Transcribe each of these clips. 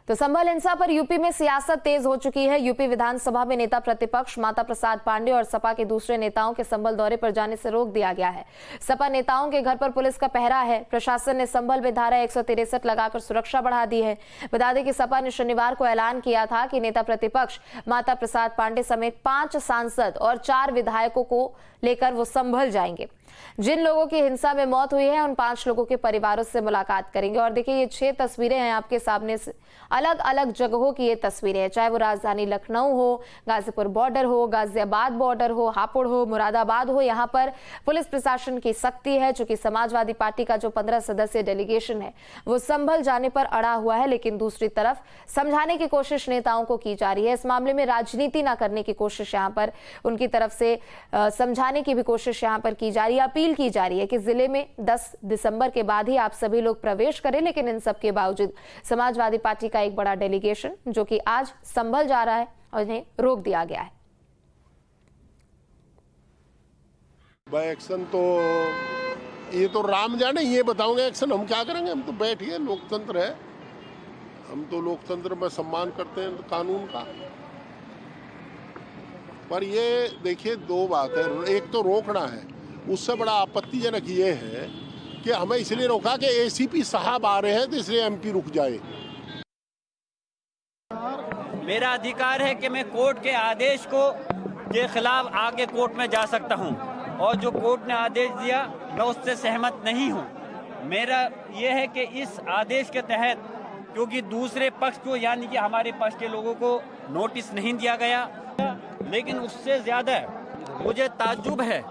तो संभल हिंसा पर यूपी में सियासत तेज हो चुकी है। यूपी विधानसभा में नेता प्रतिपक्ष माता प्रसाद पांडे और सपा के दूसरे नेताओं के संभल दौरे पर जाने से रोक दिया गया है। सपा नेताओं के घर पर पुलिस का पहरा है। प्रशासन ने संभल में धारा 163 लगाकर सुरक्षा बढ़ा दी है। बता दें कि सपा ने शनिवार को ऐलान किया था कि नेता प्रतिपक्ष माता प्रसाद पांडे समेत 5 सांसद और 4 विधायकों को लेकर वो संभल जाएंगे। जिन लोगों की हिंसा में मौत हुई है उन 5 लोगों के परिवारों से मुलाकात करेंगे। और देखिए, ये 6 तस्वीरें हैं आपके सामने। अलग अलग जगहों की ये तस्वीरें हैं, चाहे वो राजधानी लखनऊ हो, गाजीपुर बॉर्डर हो, गाजियाबाद बॉर्डर हो, हापुड़ हो, मुरादाबाद हो। यहाँ पर पुलिस प्रशासन की सख्ती है। चूंकि समाजवादी पार्टी का जो 15 सदस्यीय डेलीगेशन है वो संभल जाने पर अड़ा हुआ है, लेकिन दूसरी तरफ समझाने की कोशिश नेताओं को की जा रही है। इस मामले में राजनीति न करने की कोशिश यहाँ पर उनकी तरफ से समझाने की भी कोशिश यहाँ पर की जा रही है। अपील की जा रही है कि जिले में 10 दिसंबर के बाद ही आप सभी लोग प्रवेश करें, लेकिन इन सब के बावजूद समाजवादी पार्टी का एक बड़ा डेलीगेशन जो कि आज संभल जा रहा है और इन्हें रोक दिया गया है। भाई एक्शन तो ये तो राम जाने, ये बताओगे एक्शन हम क्या करेंगे। हम तो बैठिए, लोकतंत्र है, हम तो लोकतंत्र में सम्मान करते हैं कानून का। पर ये देखिए, 2 बात है। एक तो रोकना है, उससे बड़ा आपत्तिजनक ये है कि हमें इसलिए रोका कि एसीपी साहब आ रहे हैं तो इसलिए एमपी रुक जाए। मेरा अधिकार है कि मैं कोर्ट के आदेश के खिलाफ आगे कोर्ट में जा सकता हूं, और जो कोर्ट ने आदेश दिया मैं उससे सहमत नहीं हूं। मेरा यह है कि इस आदेश के तहत, क्योंकि दूसरे पक्ष को यानी कि हमारे पक्ष के लोगों को नोटिस नहीं दिया गया, लेकिन उससे ज्यादा मुझे ताज्जुब है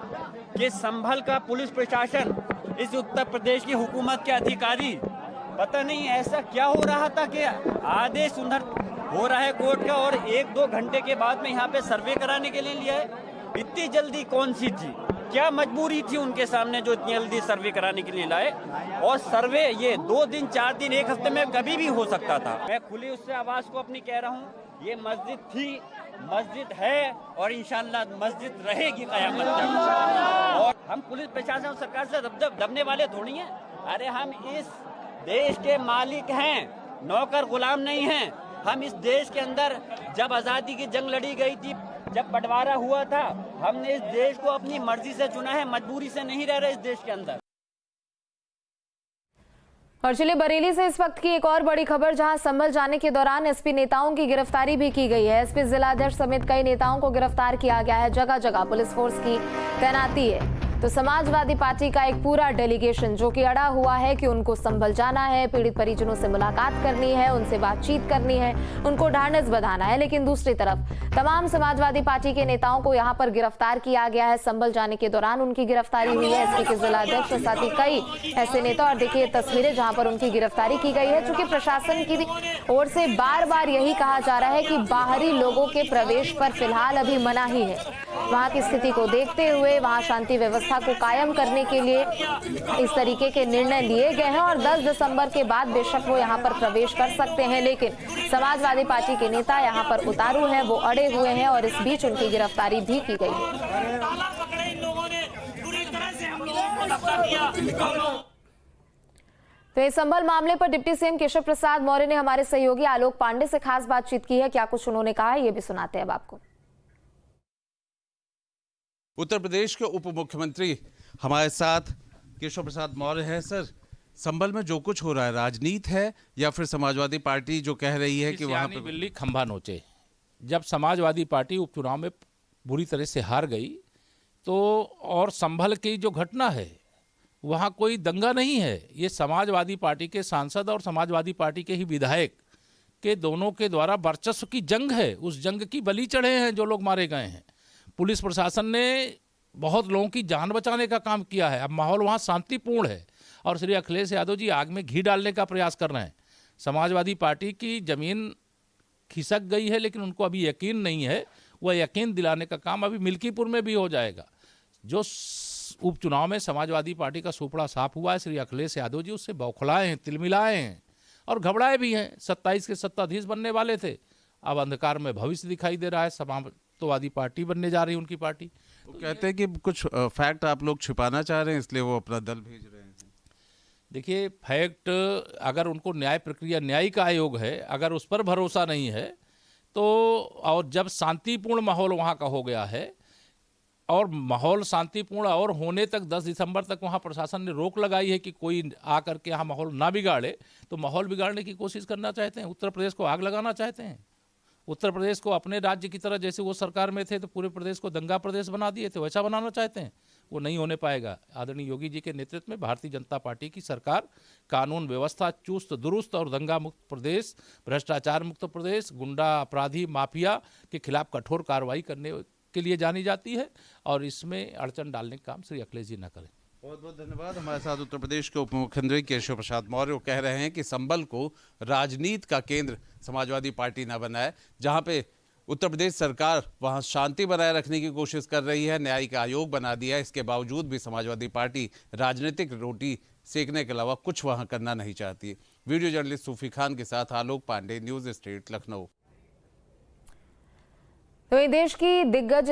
कि संभल का पुलिस प्रशासन, इस उत्तर प्रदेश की हुकूमत के अधिकारी, पता नहीं ऐसा क्या हो रहा था कि आदेश उधर हो रहा है कोर्ट का और 1-2 घंटे के बाद में यहाँ पे सर्वे कराने के लिए लिया है। इतनी जल्दी कौन सी थी, क्या मजबूरी थी उनके सामने जो इतनी जल्दी सर्वे कराने के लिए लाए? और सर्वे ये 2 दिन 4 दिन 1 हफ्ते में कभी भी हो सकता था। मैं खुली उससे आवाज को अपनी कह रहा हूँ, ये मस्जिद थी, मस्जिद है और इंशाअल्लाह मस्जिद रहेगी क़यामत तक। और हम पुलिस प्रशासन और सरकार से दबने वाले थोड़ी हैं। अरे हम इस देश के मालिक हैं, नौकर गुलाम नहीं हैं। हम इस देश के अंदर जब आज़ादी की जंग लड़ी गई थी, जब बंटवारा हुआ था, हमने इस देश को अपनी मर्जी से चुना है, मजबूरी से नहीं रह रहे इस देश के अंदर। और चलिए बरेली से इस वक्त की एक और बड़ी खबर, जहां संभल जाने के दौरान एसपी नेताओं की गिरफ्तारी भी की गई है। एसपी जिलाध्यक्ष समेत कई नेताओं को गिरफ्तार किया गया है। जगह जगह पुलिस फोर्स की तैनाती है। तो समाजवादी पार्टी का एक पूरा डेलीगेशन जो कि अड़ा हुआ है कि उनको संभल जाना है, पीड़ित परिजनों से मुलाकात करनी है, उनसे बातचीत करनी है, उनको ढांढस बंधाना है। लेकिन दूसरी तरफ तमाम समाजवादी पार्टी के नेताओं को यहां पर गिरफ्तार किया गया है। संभल जाने के दौरान उनकी गिरफ्तारी हुई है, एसपी के जिलाध्यक्ष और साथ ही कई ऐसे नेता। और देखिए तस्वीरें जहां पर उनकी गिरफ्तारी की गई है। चूंकि प्रशासन की ओर से बार बार यही कहा जा रहा है कि बाहरी लोगों के प्रवेश पर फिलहाल अभी मनाही है। वहां की स्थिति को देखते हुए वहां शांति व्यवस्था को कायम करने के लिए इस तरीके के निर्णय लिए गए हैं। और 10 दिसंबर के बाद बेशक वो यहां पर प्रवेश कर सकते हैं, लेकिन समाजवादी पार्टी के नेता यहां पर उतारू हैं, वो अड़े हुए हैं और इस बीच उनकी गिरफ्तारी भी की गई है। तो इस संभल मामले पर डिप्टी सीएम केशव प्रसाद मौर्य ने हमारे सहयोगी आलोक पांडे से खास बातचीत की है। क्या कुछ उन्होंने कहा है, ये भी सुनाते हैं अब आपको। उत्तर प्रदेश के उप मुख्यमंत्री हमारे साथ केशव प्रसाद मौर्य हैं। सर, संभल में जो कुछ हो रहा है राजनीति है या फिर समाजवादी पार्टी जो कह रही है कि वहां पे बिल्ली खंभा नोचे? जब समाजवादी पार्टी उपचुनाव में बुरी तरह से हार गई तो, और संभल की जो घटना है वहां कोई दंगा नहीं है, ये समाजवादी पार्टी के सांसद और समाजवादी पार्टी के ही विधायक के दोनों के द्वारा वर्चस्व की जंग है। उस जंग की बलि चढ़े हैं जो लोग मारे गए हैं। पुलिस प्रशासन ने बहुत लोगों की जान बचाने का काम किया है। अब माहौल वहाँ शांतिपूर्ण है और श्री अखिलेश यादव जी आग में घी डालने का प्रयास कर रहे हैं। समाजवादी पार्टी की जमीन खिसक गई है, लेकिन उनको अभी यकीन नहीं है। वह यकीन दिलाने का काम अभी मिल्कीपुर में भी हो जाएगा। जो उपचुनाव में समाजवादी पार्टी का सुपड़ा साफ हुआ है, श्री अखिलेश यादव जी उससे बौखलाए हैं, तिलमिलाए हैं और घबराए भी हैं। 27 के सत्ताधीश बनने वाले थे, अब अंधकार में भविष्य दिखाई दे रहा है। समाजवादी पार्टी बनने जा रही है उनकी पार्टी। वो कहते हैं कि कुछ फैक्ट आप लोग छिपाना चाह रहे हैं, इसलिए वो अपना दल भेज रहे हैं। देखिए, फैक्ट अगर उनको न्याय प्रक्रिया, न्यायिक आयोग है, अगर उस पर भरोसा नहीं है तो, और जब शांतिपूर्ण माहौल वहाँ का हो गया है और माहौल शांतिपूर्ण और होने तक 10 दिसंबर तक वहाँ प्रशासन ने रोक लगाई है कि कोई आकर के यहाँ माहौल ना बिगाड़े, तो माहौल बिगाड़ने की कोशिश करना चाहते हैं। उत्तर प्रदेश को आग लगाना चाहते हैं। उत्तर प्रदेश को अपने राज्य की तरह, जैसे वो सरकार में थे तो पूरे प्रदेश को दंगा प्रदेश बना दिए थे, वैसा बनाना चाहते हैं। वो नहीं होने पाएगा। आदरणीय योगी जी के नेतृत्व में भारतीय जनता पार्टी की सरकार कानून व्यवस्था चुस्त दुरुस्त और दंगा मुक्त प्रदेश, भ्रष्टाचार मुक्त प्रदेश, गुंडा अपराधी माफिया के खिलाफ कठोर कार्रवाई करने के लिए जानी जाती है, और इसमें अड़चन डालने का काम श्री अखिलेश जी न करें। बहुत बहुत धन्यवाद। हमारे साथ उत्तर प्रदेश के उप मुख्यमंत्री केशव प्रसाद मौर्य वो कह रहे हैं कि संभल को राजनीति का केंद्र समाजवादी पार्टी न बनाए। जहां पे उत्तर प्रदेश सरकार वहां शांति बनाए रखने की कोशिश कर रही है, न्यायिक आयोग बना दिया है, इसके बावजूद भी समाजवादी पार्टी राजनीतिक रोटी सेकने के अलावा कुछ वहां करना नहीं चाहती। वीडियो जर्नलिस्ट सूफी खान के साथ आलोक पांडे, न्यूज स्टेट, लखनऊ। तो ये देश की दिग्गज